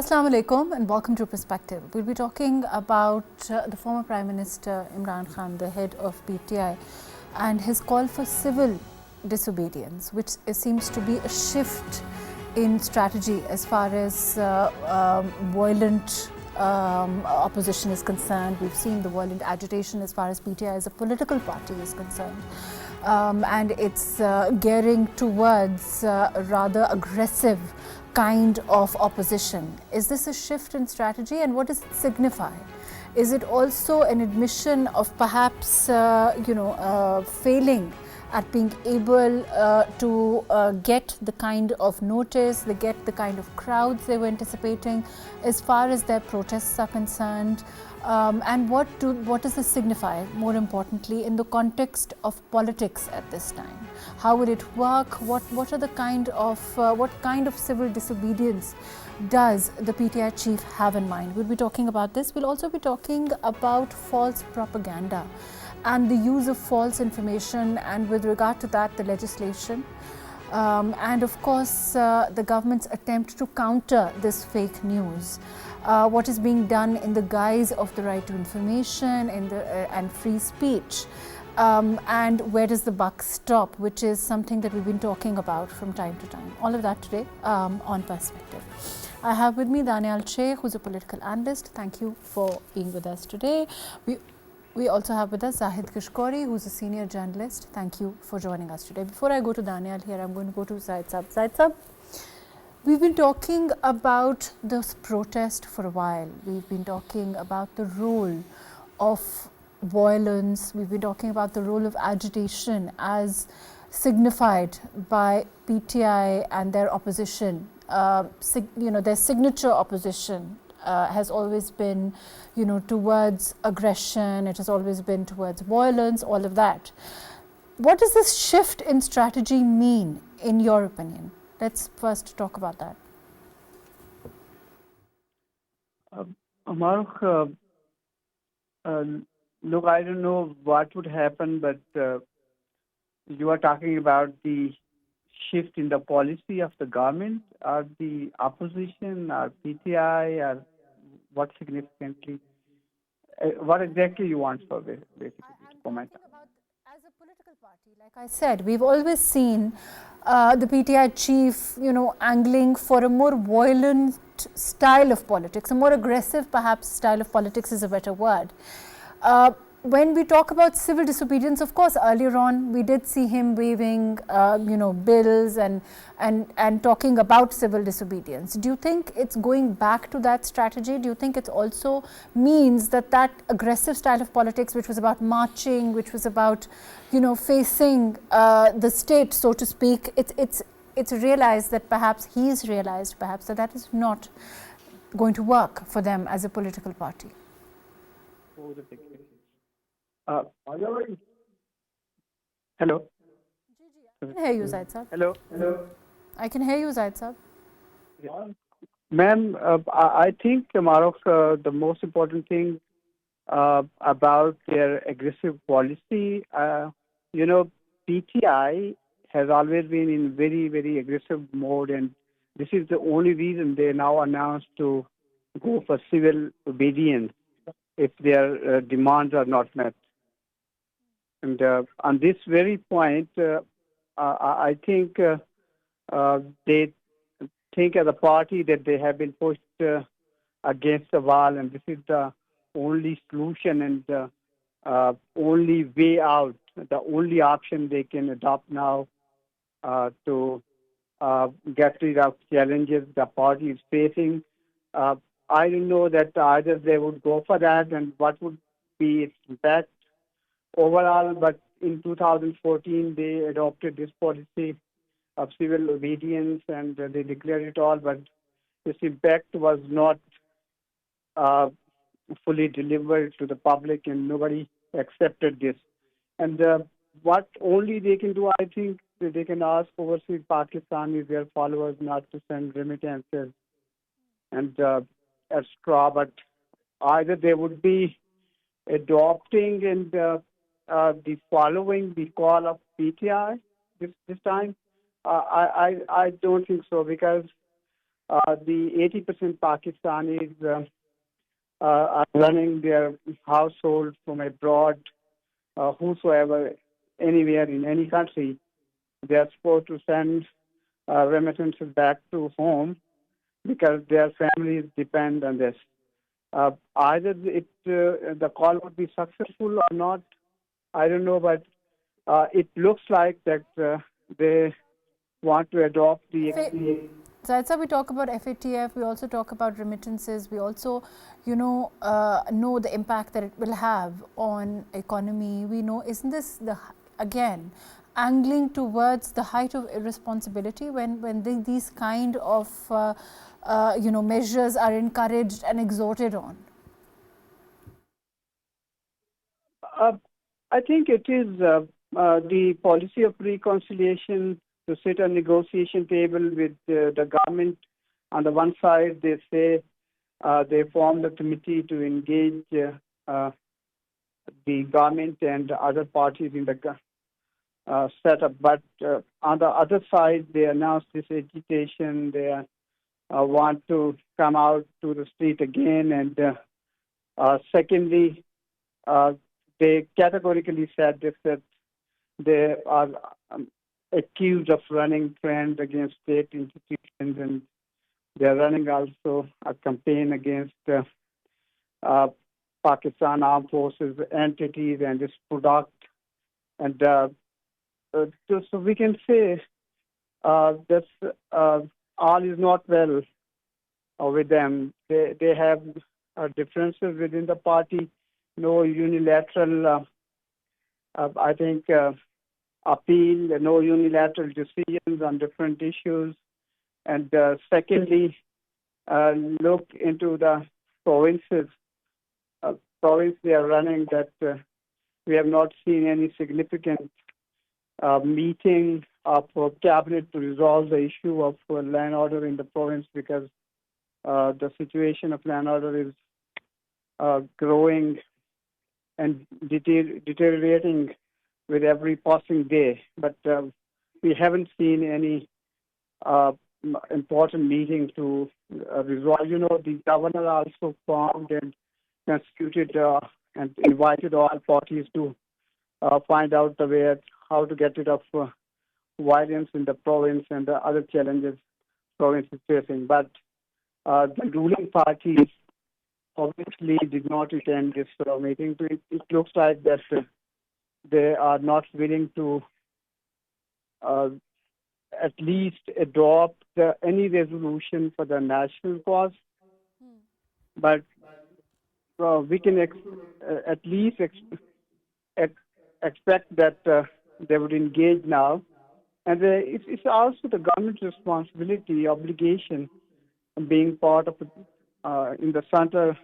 Assalamu alaikum and welcome to Perspective. We'll be talking about the former Prime Minister Imran Khan, the head of PTI, and his call for civil disobedience, which seems to be a shift in strategy as far as violent opposition is concerned. We've seen the violent agitation as far as PTI as a political party is concerned. And it's gearing towards rather aggressive kind of opposition. Is this a shift in strategy, and what does it signify? Is it also an admission of perhaps failing at being able to get the kind of notice, they get the kind of crowds they were anticipating as far as their protests are concerned? And what does this signify, more importantly, in the context of politics at this time? How will it work? What are the kind of civil disobedience does the PTI chief have in mind? We'll be talking about this. We'll also be talking about false propaganda and the use of false information, and with regard to that, the legislation. And of course, the government's attempt to counter this fake news. What is being done in the guise of the right to information and free speech. And where does the buck stop, which is something that we've been talking about from time to time. All of that today on Perspective. I have with me Daniyal Sheikh, who's a political analyst. Thank you for being with us today. We also have with us Zahid Gishkori, who's a senior journalist. Thank you for joining us today. Before I go to Daniyal here, I'm going to go to Syed. Syed, we've been talking about this protest for a while. We've been talking about the role of violence. We've been talking about the role of agitation as signified by PTI and their opposition. Their signature opposition has always been, towards aggression. It has always been towards violence, all of that. What does this shift in strategy mean, in your opinion? Let's first talk about that. Mahrukh, look, I don't know what would happen, but you are talking about the shift in the policy of the government, or the opposition, or PTI, or what significantly? What exactly you want for basically to comment on? As a political party, like I said, we've always seen the PTI chief, angling for a more violent style of politics, a more aggressive, perhaps, style of politics is a better word. When we talk about civil disobedience, of course, earlier on we did see him waving, bills and talking about civil disobedience. Do you think it's going back to that strategy? Do you think it also means that aggressive style of politics, which was about marching, which was about, facing the state, so to speak, it's realized that perhaps he's realized perhaps that is not going to work for them as a political party? Hello. I can hear you, Syed Saab. Hello. I can hear you, Syed Saab. Ma'am, I think, Mahrukh, the most important thing about their aggressive policy, PTI has always been in very, very aggressive mode, and this is the only reason they now announced to go for civil obedience if their demands are not met. And on this very point, I think they think as a party that they have been pushed against the wall, and this is the only solution and the only way out, the only option they can adopt now to get rid of challenges the party is facing. I don't know that either they would go for that and what would be its impact overall, but in 2014 they adopted this policy of civil obedience and they declared it all, but its impact was not fully delivered to the public and nobody accepted this. And what only they can do, I think, they can ask overseas Pakistanis, their followers, not to send remittances and extra, but either they would be adopting and the following the call of PTI this time. I don't think so, because the 80% Pakistanis are running their household from abroad, whosoever, anywhere in any country. They are supposed to send remittances back to home because their families depend on this. Either the call would be successful or not, I don't know, but it looks like that they want to adopt the. Zahid sir, we talk about FATF, we also talk about remittances, we also, know the impact that it will have on economy. We know, isn't this again angling towards the height of irresponsibility when these kind of measures are encouraged and exhorted on? I think it is the policy of reconciliation, to sit at negotiation table with the government. On the one side, they say they formed a committee to engage the government and other parties in the setup. But on the other side, they announced this agitation. They want to come out to the street again. And secondly, they categorically said this, that they are accused of running trends against state institutions, and they're running also a campaign against Pakistan Armed Forces entities and its product. And so we can say that all is not well with them. They have differences within the party, no unilateral, I think, appeal, no unilateral decisions on different issues. And secondly, look into the provinces. Province they are running, that we have not seen any significant meeting of cabinet to resolve the issue of land order in the province, because the situation of land order is growing and deteriorating with every passing day. But we haven't seen any important meeting to resolve. The governor also formed and constituted and invited all parties to find out the way how to get rid of violence in the province and the other challenges province is facing. But the ruling party obviously did not attend this meeting. It looks like that they are not willing to at least adopt any resolution for the national cause. But we can at least expect that they would engage now. And it's also the government's responsibility, obligation, being part of in the center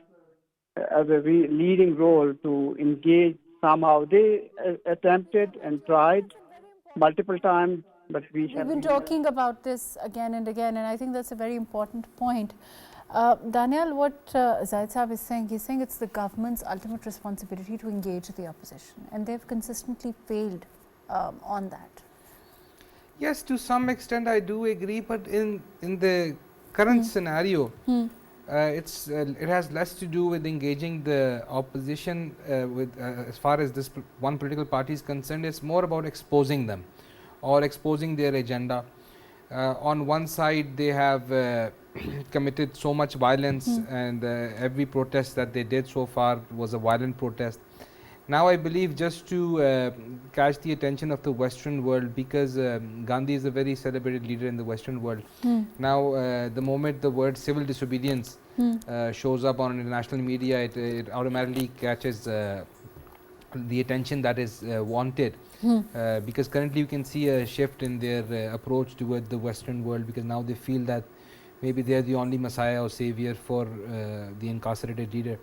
as a leading role to engage somehow. They attempted and tried multiple times, but we've been talking about this again and again, and I think that's a very important point. Daniyal, what Zahid Saab is saying, he's saying it's the government's ultimate responsibility to engage the opposition, and they've consistently failed on that. Yes, to some extent I do agree, but in the current scenario, it has less to do with engaging the opposition as far as this one political party is concerned. It's more about exposing them or exposing their agenda. On one side, they have committed so much violence, and every protest that they did so far was a violent protest. Now I believe, just to catch the attention of the Western world, because Gandhi is a very celebrated leader in the Western world. Now the moment the word civil disobedience shows up on international media, it automatically catches the attention that is wanted, because currently you can see a shift in their approach toward the Western world, because now they feel that maybe they are the only messiah or savior for the incarcerated leader.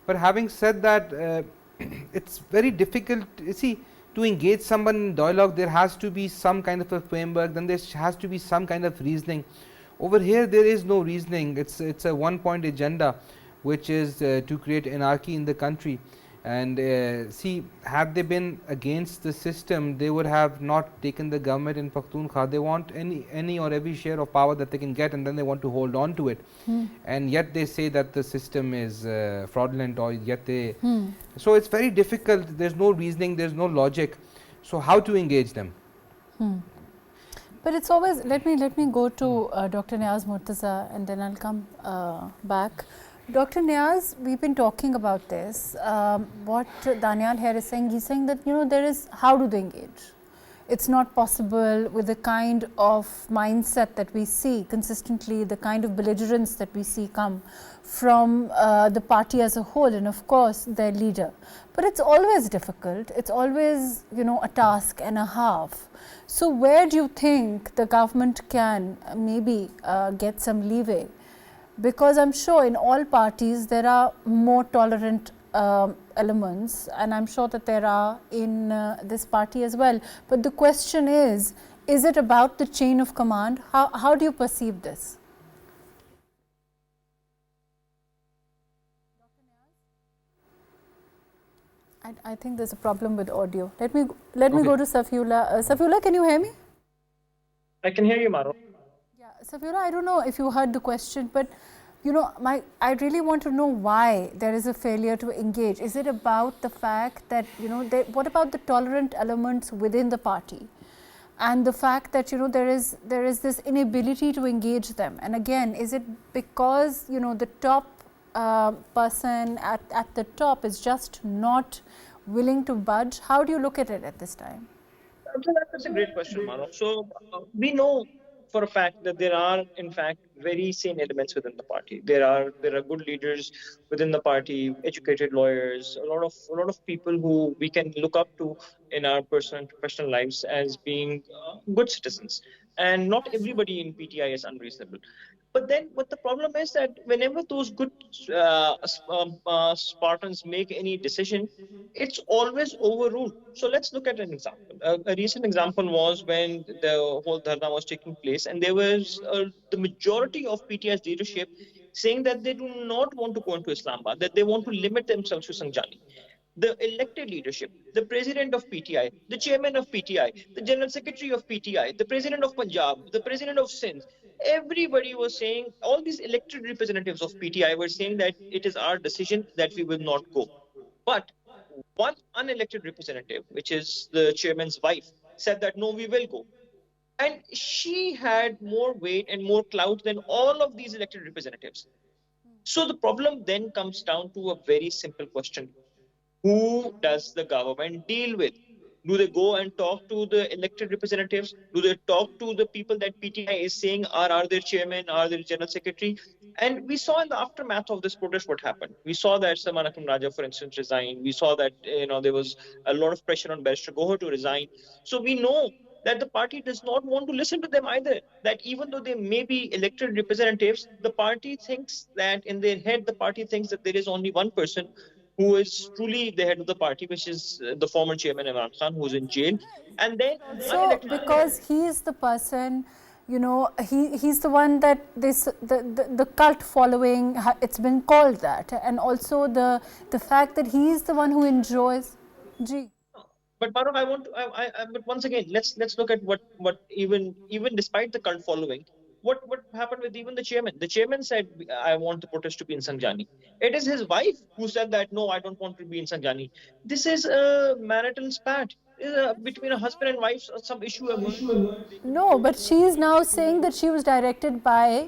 But having said that, it's very difficult, you see, to engage someone in dialogue. There has to be some kind of a framework, then there has to be some kind of reasoning. Over here there is no reasoning. It's a one point agenda, which is to create anarchy in the country. And see, had they been against the system, they would have not taken the government in Pakhtunkhwa. They want any or every share of power that they can get, and then they want to hold on to it. And yet they say that the system is fraudulent, or yet they. So it's very difficult. There's no reasoning. There's no logic. So how to engage them? But it's always, let me go to Dr. Niaz Murtaza, and then I'll come back. Dr. Niaz, we've been talking about this. What Daniyal here is saying, he's saying that, there is, how do they engage? It's not possible with the kind of mindset that we see consistently, the kind of belligerence that we see come from the party as a whole, and of course their leader. But it's always difficult. It's always, a task and a half. So where do you think the government can maybe get some leeway? Because I'm sure in all parties there are more tolerant elements, and I'm sure that there are in this party as well. But the question is it about the chain of command? How do you perceive this? I think there's a problem with audio. Let me go to Safiullah. Safiullah, can you hear me? I can hear you, Mahrukh. Yeah, Safiullah, I don't know if you heard the question, but I really want to know why there is a failure to engage. Is it about the fact that, what about the tolerant elements within the party? And the fact that, there is this inability to engage them. And again, is it because, the top person at the top is just not willing to budge? How do you look at it at this time? That's a great question, Mahrukh. So we know for a fact that there are, in fact, very sane elements within the party. There are good leaders within the party, educated lawyers, a lot of people who we can look up to in our personal and professional lives as being good citizens. And not everybody in PTI is unreasonable. But then what the problem is that whenever those good Spartans make any decision, it's always overruled. So let's look at an example. A recent example was when the whole dharna was taking place, and there was the majority of PTI's leadership saying that they do not want to go into Islamabad, that they want to limit themselves to Sanjani. The elected leadership, the president of PTI, the chairman of PTI, the general secretary of PTI, the president of Punjab, the president of Sindh, everybody was saying, all these elected representatives of PTI were saying that it is our decision that we will not go. But one unelected representative, which is the chairman's wife, said that no, we will go. And she had more weight and more clout than all of these elected representatives. So the problem then comes down to a very simple question. Who does the government deal with? Do they go and talk to the elected representatives? Do they talk to the people that PTI is saying are their chairman, are their general secretary? And we saw in the aftermath of this protest what happened. We saw that Salman Akram Raja, for instance, resigned. We saw that there was a lot of pressure on Barrister Ghauri to resign. So we know that the party does not want to listen to them either. That even though they may be elected representatives, the party thinks that in their head, the party thinks that there is only one person who is truly the head of the party, which is the former chairman Imran Khan, who's in jail. And then so because he is the person, he's the one that the cult following, it's been called that, and also the fact that he is the one who enjoys. But Mahrukh, but once again, let's look at what even despite the cult following, what happened with even the chairman? The chairman said, I want the protest to be in Sanjani. It is his wife who said that, no, I don't want to be in Sanjani. This is a marital spat between a husband and wife, some issue emerged. No, but she is now saying that she was directed by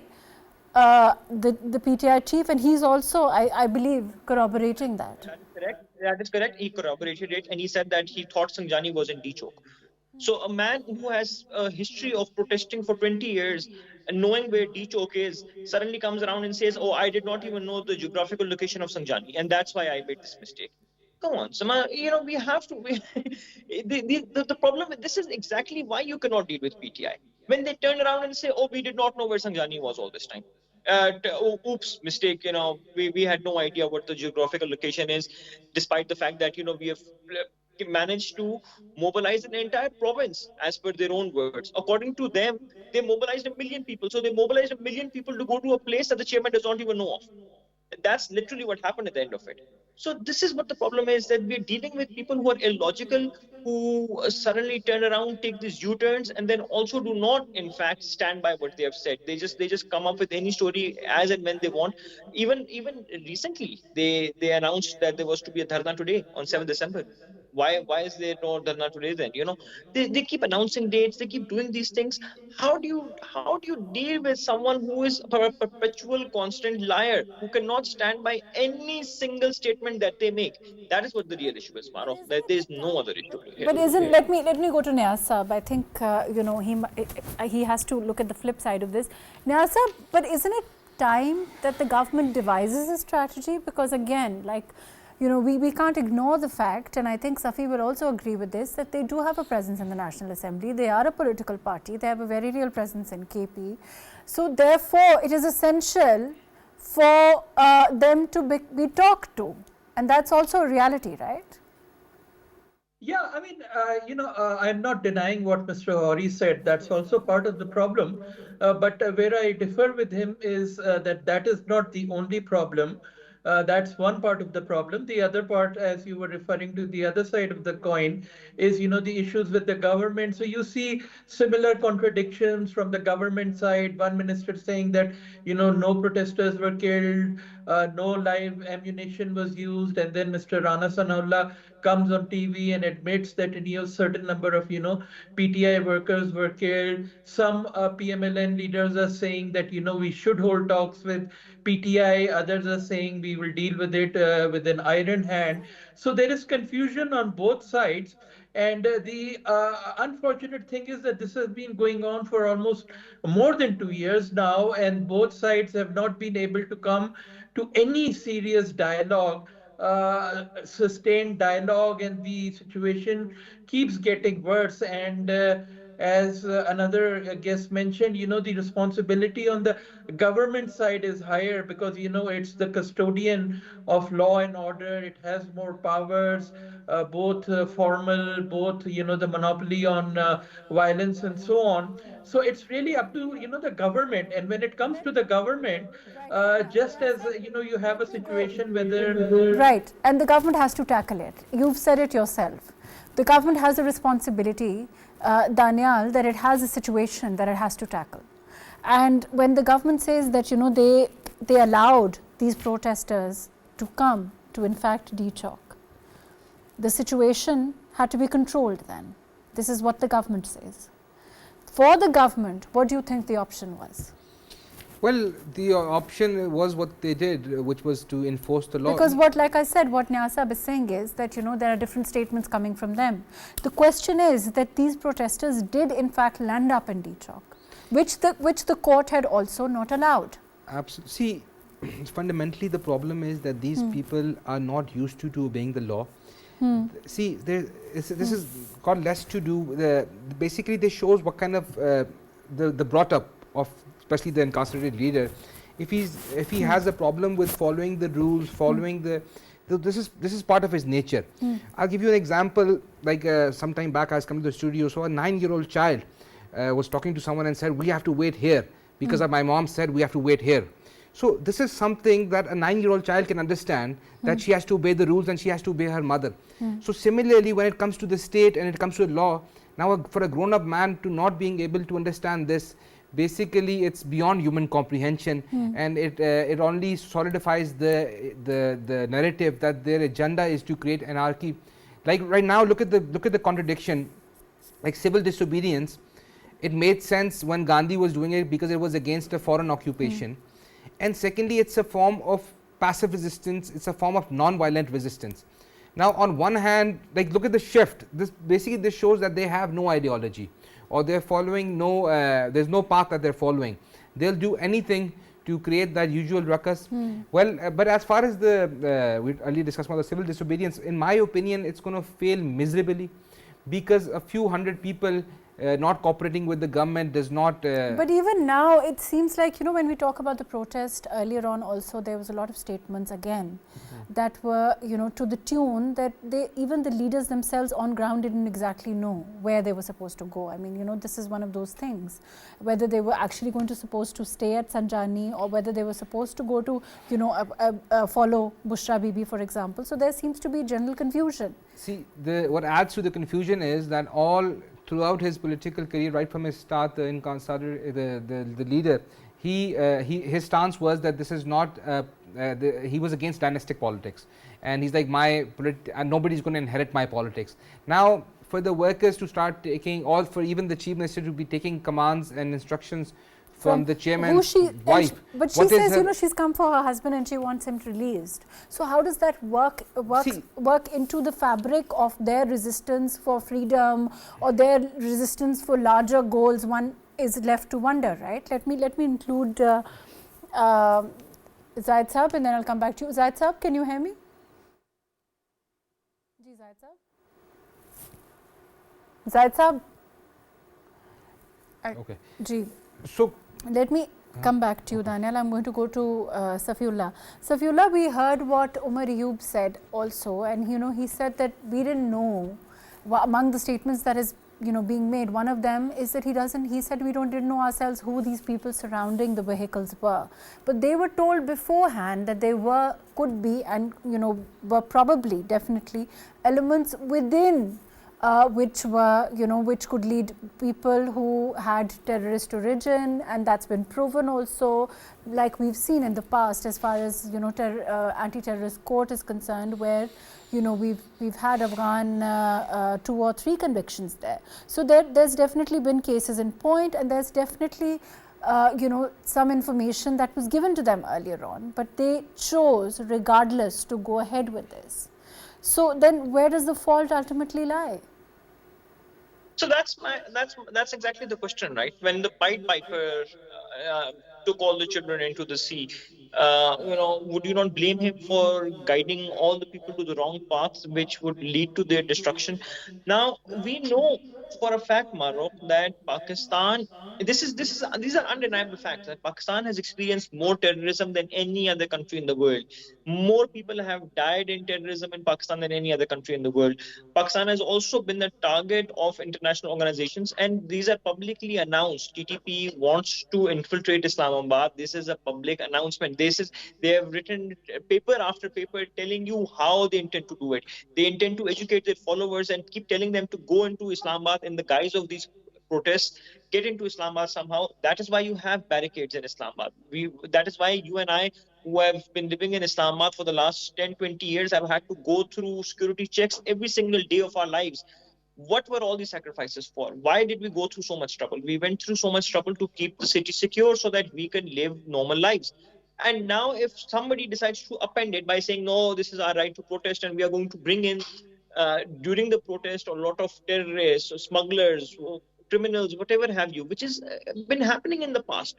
the PTI chief, and he's also, I believe, corroborating that. That is correct. That is correct. He corroborated it, and he said that he thought Sanjani was in D-Chok. So a man who has a history of protesting for 20 years and knowing where D-Chok is suddenly comes around and says, oh, I did not even know the geographical location of Sanjani, and that's why I made this mistake. Come on, Sama, we have to. The problem with this is exactly why you cannot deal with PTI. When they turn around and say, oh, we did not know where Sanjani was all this time. Oops, mistake, we had no idea what the geographical location is, despite the fact that, we have managed to mobilize an entire province as per their own words. According to them, they mobilized 1 million people. So they mobilized 1 million people to go to a place that the chairman does not even know of. That's literally what happened at the end of it. So this is what the problem is, that we're dealing with people who are illogical, who suddenly turn around, take these U-turns, and then also do not, in fact, stand by what they have said. They just come up with any story as and when they want. Even recently, they announced that there was to be a dharna today on 7th December. Why is there no dharna today then? They keep announcing dates, they keep doing these things. How do you deal with someone who is a perpetual constant liar, who cannot stand by any single statement that they make? That is what the real issue is, Mahrukh. There is no other issue here. But isn't, let me go to Niaz Sahab. I think he has to look at the flip side of this. Niaz Sahab, but isn't it time that the government devises a strategy? Because again, we can't ignore the fact, and I think Safi will also agree with this, that they do have a presence in the National Assembly. They are a political party. They have a very real presence in KP. So therefore, it is essential for them to be talked to. And that's also a reality, right? Yeah, I mean, I'm not denying what Mr. Ghauri said. That's also part of the problem. But where I differ with him is that is not the only problem. That's one part of the problem. The other part, as you were referring to the other side of the coin, is, the issues with the government. So you see similar contradictions from the government side. One minister saying that, no protesters were killed, no live ammunition was used. And then Mr. Rana Sanaullah comes on TV and admits that a certain number of, PTI workers were killed. Some PMLN leaders are saying that, we should hold talks with PTI. Others are saying we will deal with it with an iron hand. So there is confusion on both sides. And the unfortunate thing is that this has been going on for almost more than 2 years now, and both sides have not been able to come to any serious dialogue, sustained dialogue, and the situation keeps getting worse. And as another guest mentioned, the responsibility on the government side is higher because, it's the custodian of law and order. It has more powers, both formal, both, the monopoly on violence and so on. So it's really up to, the government. And when it comes to the government, just as, you have a situation whether... Right, and the government has to tackle it. You've said it yourself. The government has a responsibility, Daniyal, that it has a situation that it has to tackle. And when the government says that, they allowed these protesters to come to, in fact, de-chalk, the situation had to be controlled then. This is what the government says. For the government, what do you think the option was? Well, the option was what they did, which was to enforce the law. Because like I said, what Niaz Sahab is saying is that, there are different statements coming from them. The question is that these protesters did in fact land up in de-chalk, which the court had also not allowed. Absolutely. See, fundamentally the problem is that these people are not used to obeying the law. See, this is got less to do with basically this shows what kind of the brought up of especially the incarcerated leader. If he has a problem with following the rules, following this is part of his nature. I'll give you an example. Like some time back I was coming to the studio, so a 9-year-old child was talking to someone and said, we have to wait here because my mom said we have to wait here. So this is something that a 9-year-old child can understand, that she has to obey the rules and she has to obey her mother. So similarly, when it comes to the state and it comes to the law, now for a grown-up man to not being able to understand this, basically it's beyond human comprehension, and it only solidifies the narrative that their agenda is to create anarchy. Like right now, look at the contradiction. Like civil disobedience, it made sense when Gandhi was doing it because it was against a foreign occupation. And secondly, it's a form of passive resistance, it's a form of non-violent resistance. Now on one hand, like look at the shift. This shows that they have no ideology, or they're following there's no path that they're following. They'll do anything to create that usual ruckus. Well, but as far as we earlier discussed about the civil disobedience, in my opinion, it's going to fail miserably, because a few hundred people not cooperating with the government does not. But even now, it seems like, you know, when we talk about the protest earlier on, also there was a lot of statements again that were, you know, to the tune that even the leaders themselves on ground didn't exactly know where they were supposed to go. I mean, you know, this is one of those things, whether they were actually going to supposed to stay at Sanjani or whether they were supposed to go to, you know, follow Bushra Bibi, for example. So there seems to be general confusion. See, what adds to the confusion is that all throughout his political career, right from his start, the leader, his stance was that this is not. He was against dynastic politics, and he's like, nobody's going to inherit my politics. Now, for the workers to start taking, or for even the chief minister to be taking commands and instructions from the chairman's wife. But she says, you know, she's come for her husband and she wants him released. So how does that work into the fabric of their resistance for freedom or their resistance for larger goals? One is left to wonder, right? Let me include Zahid Saab, and then I'll come back to you. Zahid Saab, can you hear me? Zahid Saab? Zahid Saab? Okay. Ji. So let me come back to you, Daniyal. I'm going to go to Safiullah. Safiullah, we heard what Umar Ayub said also, and you know, he said that we didn't know among the statements that is, you know, being made. One of them is that he said we didn't know ourselves who these people surrounding the vehicles were, but they were told beforehand that they could be, and you know, were probably definitely elements within which were, you know, which could lead people who had terrorist origin, and that's been proven also, like we've seen in the past as far as, you know, anti-terrorist court is concerned, where, you know, we've had Afghan 2 or 3 convictions there. So there's definitely been cases in point, and there's definitely you know, some information that was given to them earlier on, but they chose regardless to go ahead with this. So then where does the fault ultimately lie? So that's exactly the question, right? When the Pied Piper took all the children into the sea, you know, would you not blame him for guiding all the people to the wrong paths, which would lead to their destruction? Now we know for a fact, Mahrukh, that Pakistan. These are undeniable facts that Pakistan has experienced more terrorism than any other country in the world. More people have died in terrorism in Pakistan than any other country in the world. Pakistan has also been the target of international organizations, and these are publicly announced. TTP wants to infiltrate Islamabad. This is a public announcement. They have written paper after paper telling you how they intend to do it. They intend to educate their followers and keep telling them to go into Islamabad in the guise of these protests, get into Islamabad somehow. That is why you have barricades in Islamabad. That is why you and I, who have been living in Islamabad for the last 10, 20 years, have had to go through security checks every single day of our lives. What were all these sacrifices for? Why did we go through so much trouble? We went through so much trouble to keep the city secure so that we can live normal lives. And now if somebody decides to upend it by saying, no, this is our right to protest and we are going to bring in during the protest a lot of terrorists, smugglers, criminals, whatever have you, which has been happening in the past.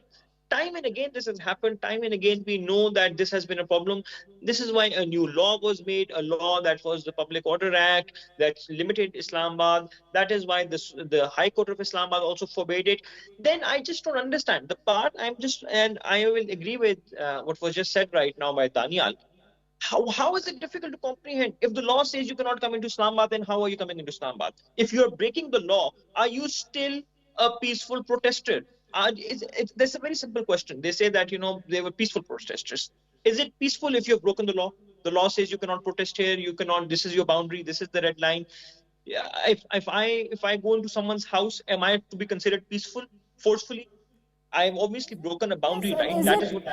Time and again, this has happened. Time and again, we know that this has been a problem. This is why a new law was made, a law that was the Public Order Act that limited Islamabad. That is why the High Court of Islamabad also forbade it. Then I just don't understand the part. And I will agree with what was just said right now by Daniyal. How is it difficult to comprehend? If the law says you cannot come into Islamabad, then how are you coming into Islamabad? If you are breaking the law, are you still a peaceful protester? That's a very simple question. They say that, you know, they were peaceful protesters. Is it peaceful if you've broken the law? The law says you cannot protest here. You cannot. This is your boundary. This is the red line. Yeah, if I go into someone's house, am I to be considered peaceful, forcefully? I've obviously broken a boundary, right?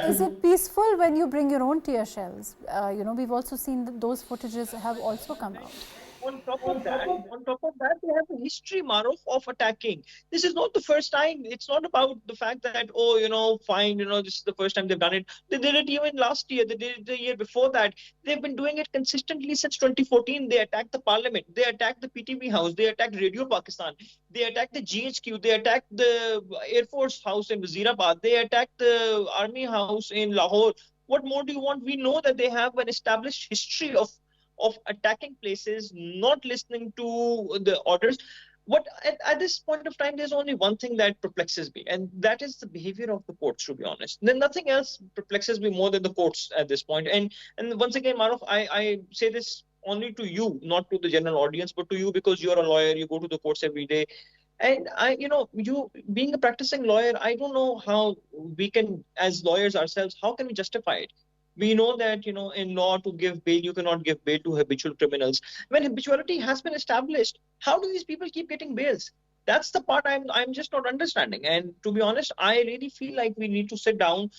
Is it peaceful when you bring your own tear shells? You know, we've also seen that those footages have also come out. On top of that, they have a history, Mahrukh, of attacking. This is not the first time. It's not about the fact that, oh, you know, fine, you know, this is the first time they've done it. They did it even last year. They did it the year before that. They've been doing it consistently since 2014. They attacked the parliament. They attacked the PTV house. They attacked Radio Pakistan. They attacked the GHQ. They attacked the Air Force house in Wazirabad. They attacked the Army house in Lahore. What more do you want? We know that they have an established history of attacking places, not listening to the orders. What at this point of time, there's only one thing that perplexes me, and that is the behavior of the courts, to be honest. Then nothing else perplexes me more than the courts at this point. And once again, Mahrukh, I say this only to you, not to the general audience, but to you, because you're a lawyer, you go to the courts every day. And you being a practicing lawyer, I don't know how we can, as lawyers ourselves, how can we justify it? We know that, in law, to give bail, you cannot give bail to habitual criminals. When habituality has been established, how do these people keep getting bails? That's the part I'm just not understanding. And to be honest, I really feel like we need to sit down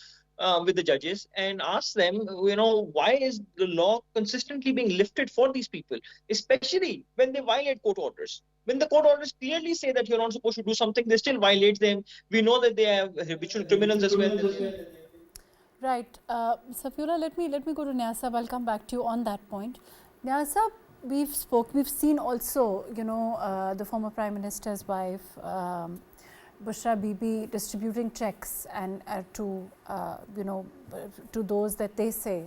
with the judges and ask them, why is the law consistently being lifted for these people, especially when they violate court orders? When the court orders clearly say that you're not supposed to do something, they still violate them. We know that they have habitual criminals as well. Right. Safiullah, let me go to Niaz. I'll come back to you on that point. Niaz, we've seen also, the former Prime Minister's wife, Bushra Bibi, distributing checks and to those that they say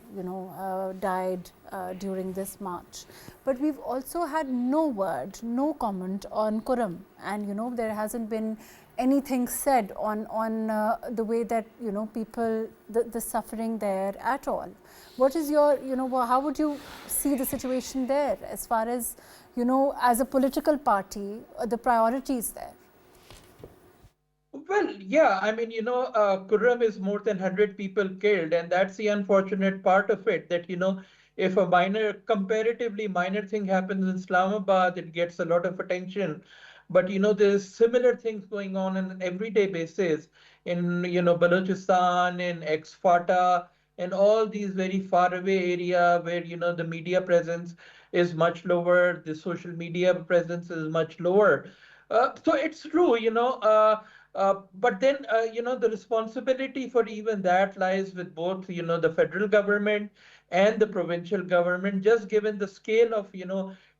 died during this march. But we've also had no word, no comment on Kurram, and there hasn't been anything said on the way that people, the suffering there at all. What is your how would you see the situation there as far as as a political party, the priorities there? Well, yeah, I mean, Kurram is more than 100 people killed, and that's the unfortunate part of it, that, if a comparatively minor thing happens in Islamabad, it gets a lot of attention. But, there's similar things going on an everyday basis in, Balochistan, in ex-Fata, and all these very far away area where, the media presence is much lower, the social media presence is much lower. So it's true, but then, the responsibility for even that lies with both, the federal government and the provincial government. Just given the scale of,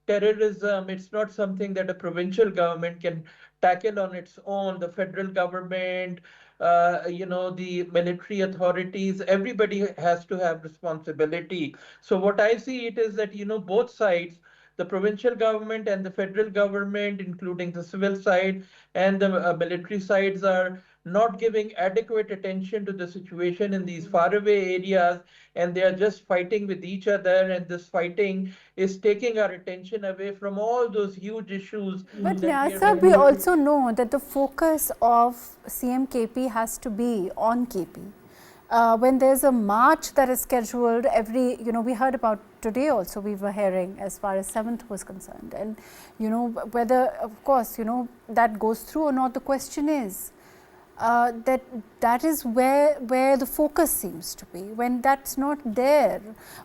terrorism, it's not something that a provincial government can tackle on its own. The federal government, the military authorities, everybody has to have responsibility. So what I see it is that, both sides, the provincial government and the federal government, including the civil side and the military sides, are not giving adequate attention to the situation in these faraway areas, and they are just fighting with each other, and this fighting is taking our attention away from all those huge issues. But Niaz, we also know that the focus of CM KP has to be on KP. When there's a march that is scheduled we heard about today also, we were hearing as far as 7th was concerned, and whether, of course, that goes through or not, the question is that is where the focus seems to be. When that's not there,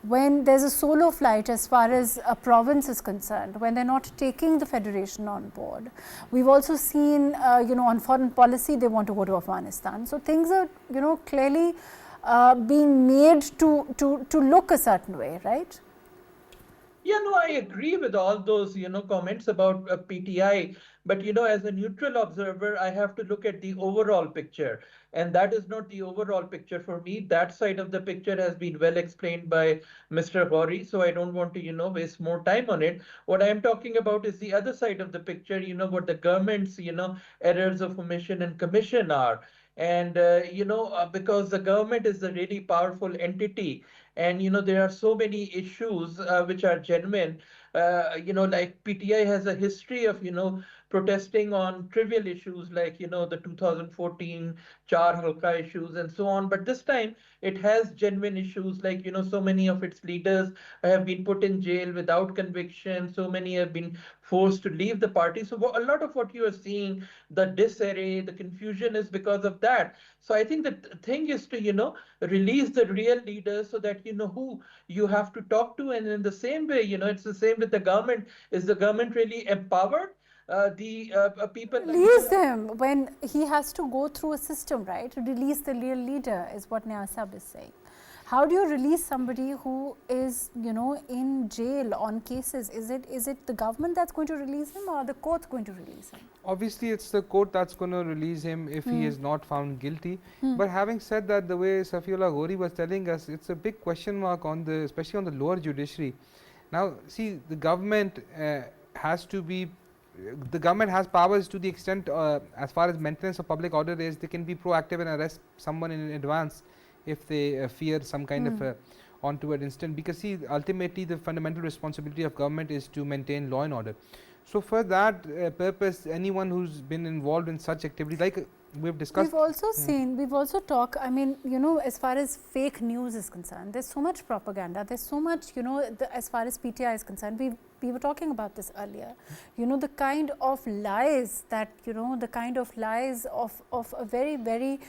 when there's a solo flight as far as a province is concerned, when they're not taking the federation on board. We've also seen on foreign policy they want to go to Afghanistan. So things are clearly being made to look a certain way, right? Yeah, no, I agree with all those, comments about PTI. But, as a neutral observer, I have to look at the overall picture. And that is not the overall picture for me. That side of the picture has been well explained by Mr. Ghauri. So I don't want to, waste more time on it. What I'm talking about is the other side of the picture, what the government's, errors of omission and commission are. And, because the government is a really powerful entity, and there are so many issues which are genuine. Like PTI has a history of protesting on trivial issues like the 2014 Char Halka issues and so on. But this time it has genuine issues like so many of its leaders have been put in jail without conviction. So many have been forced to leave the party. So a lot of what you are seeing, the disarray, the confusion, is because of that. So I think the thing is to release the real leaders so that who you have to talk to. And in the same way, it's the same with the government. Is the government really empowered? People release them when he has to go through a system, right? Release the real leader is what Niaz is saying. How do you release somebody who is in jail on cases? Is it the government that's going to release him, or the court going to release him? Obviously it's the court that's going to release him if he is not found guilty. But having said that, the way Safiullah Ghauri was telling us, it's a big question mark on especially on the lower judiciary. Now see, the government has to be the government has powers to the extent as far as maintenance of public order is, they can be proactive and arrest someone in advance if they fear some kind of untoward incident, because see, ultimately the fundamental responsibility of government is to maintain law and order. So for that purpose, anyone who's been involved in such activity, like we've discussed. We've also seen, we've also talked, I mean, you know, as far as fake news is concerned, there's so much propaganda, there's so much, you know, as far as PTI is concerned, we were talking about this earlier, you know, the kind of lies that, you know, the kind of lies of a very, very,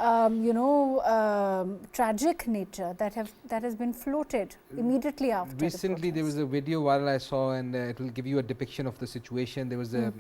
you know, tragic nature that has been floated immediately after. Recently, there was a video viral I saw, and it will give you a depiction of the situation. There was a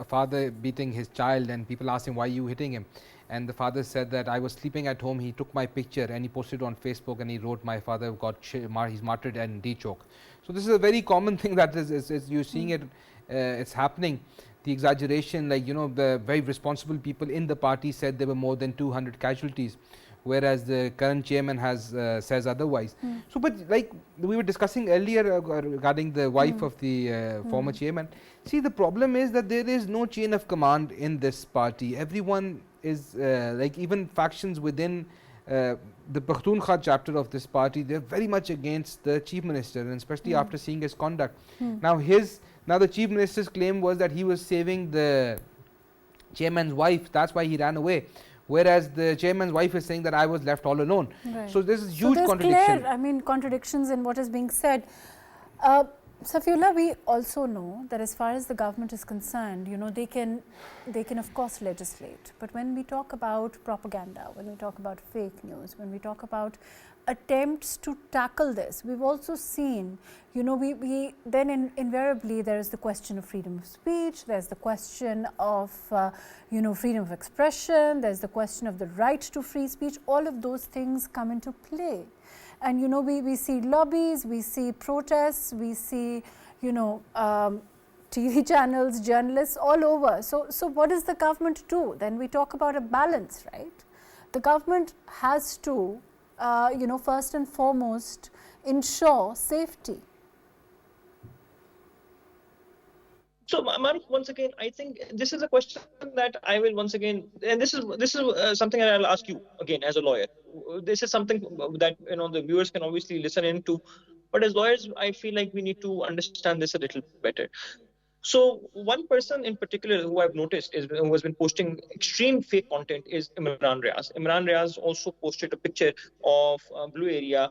father beating his child, and people asked him, "Why are you hitting him?" And the father said that I was sleeping at home. He took my picture and he posted it on Facebook, and he wrote, "My father got he's martyred and de-choke." So this is a very common thing that is you're seeing it. It's happening. The exaggeration, like, you know, the very responsible people in the party said there were more than 200 casualties, whereas the current chairman has says otherwise. So, but like we were discussing earlier regarding the wife of the former chairman, see, the problem is that there is no chain of command in this party. Everyone is like, even factions within the Pakhtunkhwa chapter of this party, they're very much against the chief minister, and especially after seeing his conduct. Now the chief minister's claim was that he was saving the chairman's wife, that's why he ran away, whereas the chairman's wife is saying that I was left all alone. Right. So this is huge contradiction. Clear, I mean, contradictions in what is being said. Safiullah, we also know that as far as the government is concerned, you know, they can of course legislate, but when we talk about propaganda, when we talk about fake news, when we talk about attempts to tackle this, we've also seen, you know, we then invariably there is the question of freedom of speech, there's the question of you know, freedom of expression, there's the question of the right to free speech. All of those things come into play. And you know, we see lobbies, we see protests, we see, you know, TV channels, journalists all over. So what does the government do? Then we talk about a balance, right? The government has to, you know, first and foremost, ensure safety. So, Mahrukh, once again, I think this is a question that I will once again, and this is something that I'll ask you again as a lawyer. This is something that, you know, the viewers can obviously listen into, but as lawyers, I feel like we need to understand this a little better. So, one person in particular who I've noticed who has been posting extreme fake content is Imran Riaz. Imran Riaz also posted a picture of blue area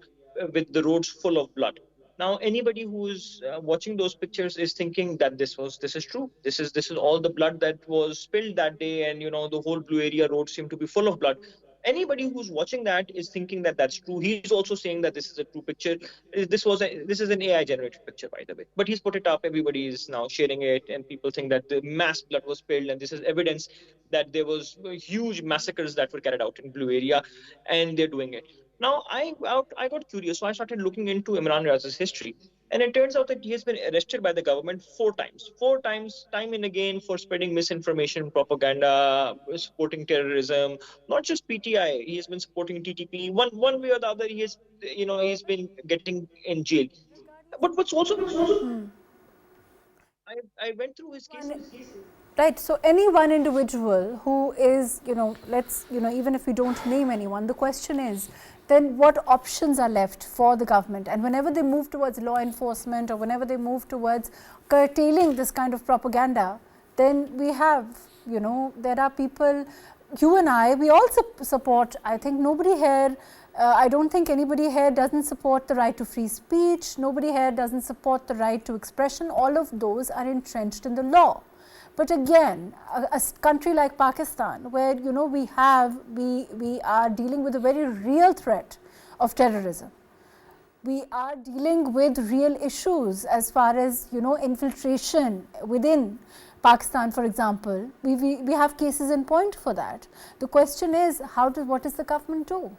with the roads full of blood. Now, anybody who is watching those pictures is thinking that this is true. This is all the blood that was spilled that day, and you know, the whole blue area road seemed to be full of blood. Anybody who's watching that is thinking that that's true. He's also saying that this is a true picture. This is an AI generated picture, by the way. But he's put it up. Everybody is now sharing it, and people think that the mass blood was spilled, and this is evidence that there was huge massacres that were carried out in blue area, and they're doing it. Now, I got curious, so I started looking into Imran Riaz's history, and it turns out that he has been arrested by the government 4 times, time and again, for spreading misinformation, propaganda, supporting terrorism. Not just PTI, he has been supporting TTP. One way or the other, he's been getting in jail. But what's also I went through his case. Right. So any one individual who is, you know, even if we don't name anyone, the question is, then what options are left for the government? And whenever they move towards law enforcement, or whenever they move towards curtailing this kind of propaganda, then we have, you know, there are people, you and I, we all support, I think nobody here, I don't think anybody here doesn't support the right to free speech, nobody here doesn't support the right to expression. All of those are entrenched in the law. But again, a country like Pakistan, where, you know, we are dealing with a very real threat of terrorism. We are dealing with real issues as far as, you know, infiltration within Pakistan, for example. We have cases in point for that. The question is, what does the government do?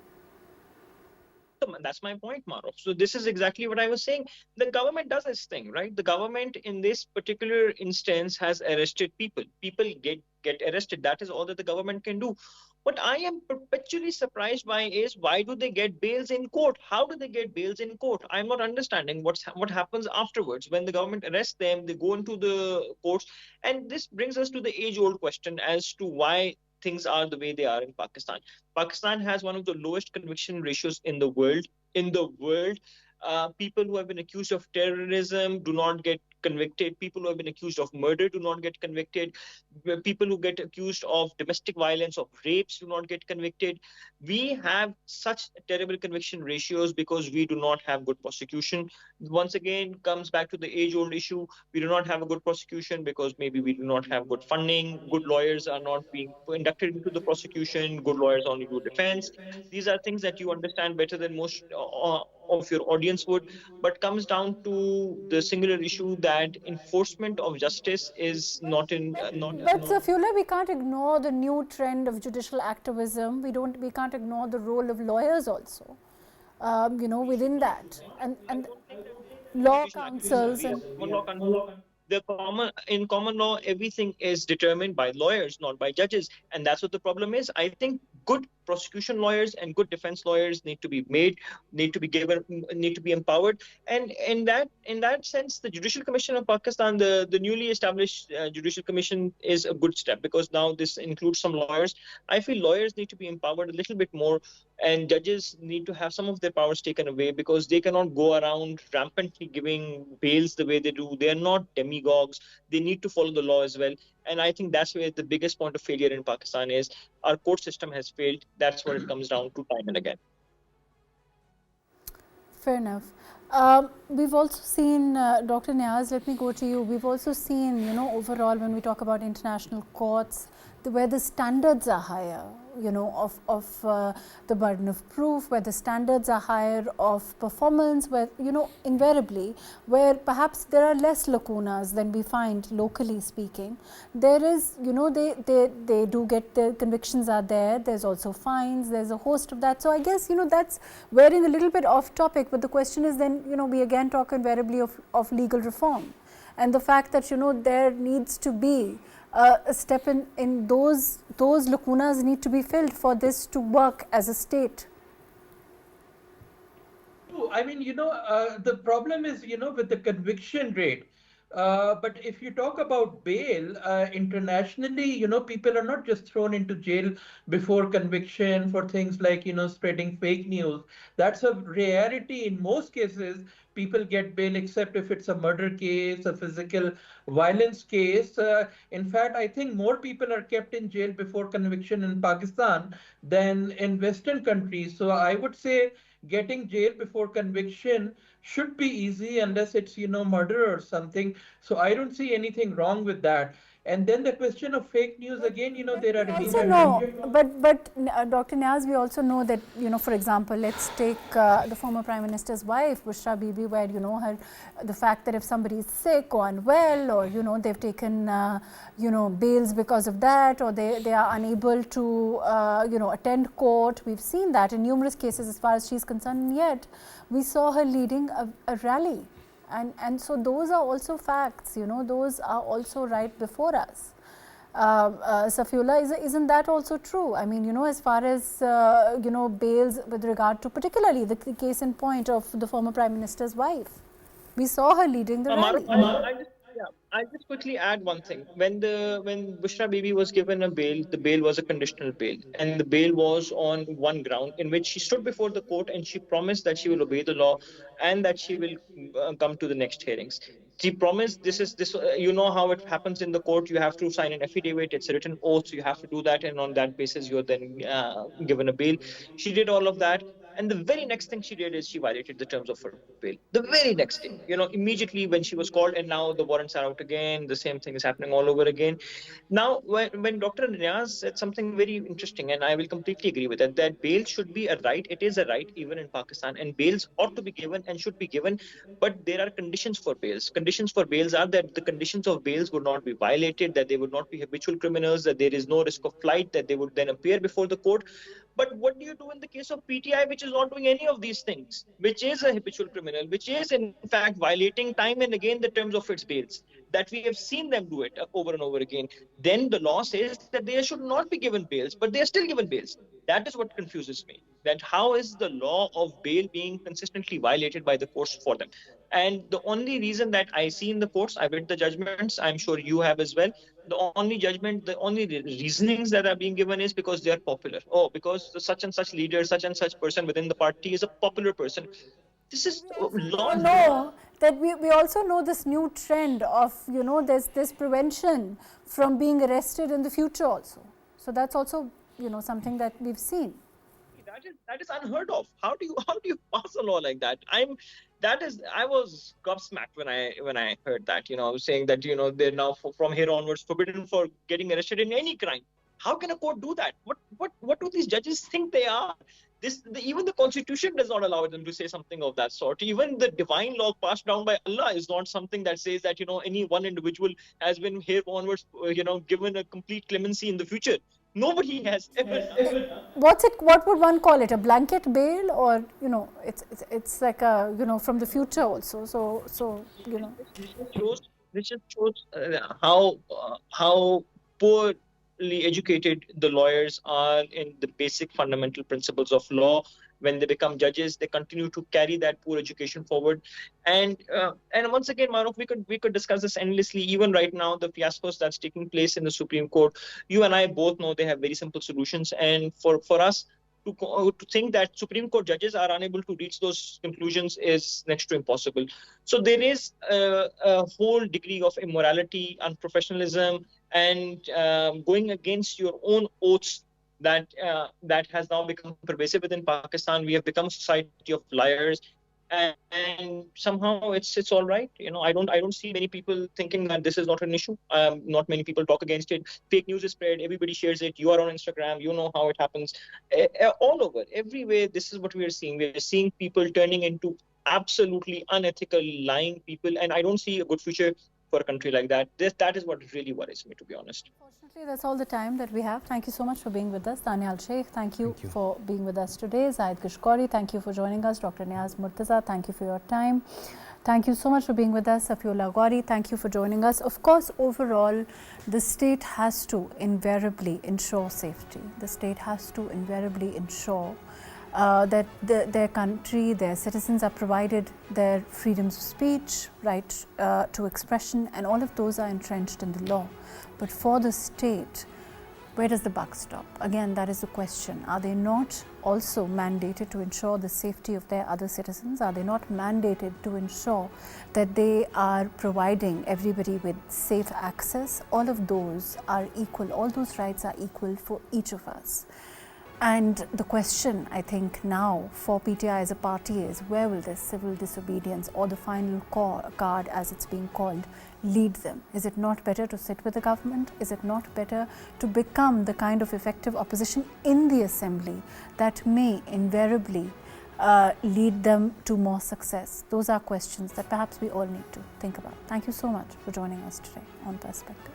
that's my point, Mahrukh. So this is exactly what I was saying. The government does this thing, right? The government in this particular instance has arrested people. People get arrested. That is all that the government can do. What I am perpetually surprised by is, why do they get bails in court? How do they get bails in court? I'm not understanding what happens afterwards. When the government arrests them, they go into the courts. And this brings us to the age-old question as to why things are the way they are in Pakistan. Pakistan has one of the lowest conviction ratios in the world. In the world, people who have been accused of terrorism do not get convicted. People who have been accused of murder do not get convicted. People who get accused of domestic violence, of rapes, do not get convicted. We have such terrible conviction ratios because we do not have good prosecution. Once again, comes back to the age-old issue. We do not have a good prosecution because maybe we do not have good funding. Good lawyers are not being inducted into the prosecution. Good lawyers only do defense. These are things that you understand better than most of your audience would, but comes down to the singular issue that enforcement of justice is not in But Safullah, we can't ignore the new trend of judicial activism. We can't ignore the role of lawyers also, within that, and law councils and in common law, everything is determined by lawyers, not by judges, and that's what the problem is. I think good prosecution lawyers and good defense lawyers need to be made, need to be given, need to be empowered. And in that sense, the Judicial Commission of Pakistan, the newly established Judicial Commission, is a good step, because now this includes some lawyers. I feel lawyers need to be empowered a little bit more, and judges need to have some of their powers taken away, because they cannot go around rampantly giving bails the way they do. They are not demigods. They need to follow the law as well. And I think that's where the biggest point of failure in Pakistan is. Our court system has failed. That's what it comes down to time and again. Fair enough. We've also seen, Dr. Niaz, let me go to you. We've also seen, overall, when we talk about international courts, where the standards are higher, of the burden of proof, where the standards are higher of performance, where, invariably, where perhaps there are less lacunas than we find locally speaking. There is, they do get, the convictions are there, there's also fines, there's a host of that. So I guess, that's veering a little bit off topic, but the question is then, we again talk invariably of legal reform, and the fact that, there needs to be a step in those lacunas need to be filled for this to work as a state. I mean, the problem is, with the conviction rate. But if you talk about bail, internationally, people are not just thrown into jail before conviction for things like, spreading fake news. That's a rarity. In most cases, people get bail except if it's a murder case, a physical violence case. In fact, I think more people are kept in jail before conviction in Pakistan than in Western countries. So I would say getting jail before conviction should be easy, unless it's, murder or something. So I don't see anything wrong with that. And then the question of fake news, again, there are also know, but Dr. Niaz, we also know that, for example, let's take the former Prime Minister's wife, Bushra Bibi, where, the fact that if somebody is sick or unwell, or, they've taken, bails because of that, or they are unable to, attend court. We've seen that in numerous cases as far as she's concerned, and yet we saw her leading a rally. And so those are also facts, those are also right before us. Safiullah, isn't that also true? I mean, as far as, bails with regard to particularly the case in point of the former Prime Minister's wife. We saw her leading the rally. I'll just quickly add one thing. When Bushra Bibi was given a bail, the bail was a conditional bail, and the bail was on one ground, in which she stood before the court and she promised that she will obey the law and that she will come to the next hearings. She promised this. How it happens in the court. You have to sign an affidavit. It's a written oath. So you have to do that, and on that basis, you're then given a bail. She did all of that. And the very next thing she did is she violated the terms of her bail. The very next day, immediately when she was called, and now the warrants are out again, the same thing is happening all over again. Now, when Dr. Niaz said something very interesting, and I will completely agree with it, that bail should be a right. It is a right even in Pakistan, and bails ought to be given and should be given. But there are conditions for bails. Conditions for bails are that the conditions of bails would not be violated, that they would not be habitual criminals, that there is no risk of flight, that they would then appear before the court. But what do you do in the case of PTI, which is not doing any of these things, which is a habitual criminal, which is in fact violating time and again the terms of its bails, that we have seen them do it over and over again? Then the law says that they should not be given bails, but they are still given bails. That is what confuses me. That how is the law of bail being consistently violated by the courts for them? And the only reason that I see in the courts, I've read the judgments, I'm sure you have as well. The only judgment, the only reasonings that are being given is because they are popular. Oh, because the such and such leader, such and such person within the party is a popular person. This is law. No, that we also know this new trend of, there's this prevention from being arrested in the future also. So that's also, something that we've seen. That is unheard of. How do you pass a law like that? I was gobsmacked when I heard that. I was saying that they're now from here onwards forbidden for getting arrested in any crime. How can a court do that? What do these judges think they are? Even the constitution does not allow them to say something of that sort. Even the divine law passed down by Allah is not something that says that any one individual has been here onwards given a complete clemency in the future. Nobody has ever done. What would one call it? A blanket bail, or it's like a from the future also. So This just shows how poorly educated the lawyers are in the basic fundamental principles of law. When they become judges, they continue to carry that poor education forward. And once again, Mahrukh, we could discuss this endlessly. Even right now, the fiascos that's taking place in the Supreme Court, you and I both know they have very simple solutions. And for us to think that Supreme Court judges are unable to reach those conclusions is next to impossible. So there is a whole degree of immorality, unprofessionalism, and going against your own oaths that has now become pervasive within Pakistan. We have become a society of liars, and somehow it's all right. I don't see many people thinking that this is not an issue. Not many people talk against it. Fake news is spread. Everybody shares it. You are on Instagram. You know how it happens. All over, everywhere. This is what we are seeing. We are seeing people turning into absolutely unethical, lying people, and I don't see a good future for a country like that. That is what really worries me, to be honest. Unfortunately, that's all the time that we have. Thank you so much for being with us. Daniyal Sheikh, thank you for being with us today. Zahid Gishkori, thank you for joining us. Dr. Niaz Murtaza, thank you for your time. Thank you so much for being with us. Ullah, Ghauri, thank you for joining us. Of course, overall, the state has to invariably ensure safety. The state has to invariably ensure that their country, their citizens are provided their freedoms of speech, right to expression, and all of those are entrenched in the law. But for the state, where does the buck stop? Again, that is the question. Are they not also mandated to ensure the safety of their other citizens? Are they not mandated to ensure that they are providing everybody with safe access? All of those are equal. All those rights are equal for each of us. And the question, I think, now for PTI as a party is, where will this civil disobedience, or the final card as it's being called, lead them? Is it not better to sit with the government? Is it not better to become the kind of effective opposition in the assembly that may invariably lead them to more success? Those are questions that perhaps we all need to think about. Thank you so much for joining us today on Perspective.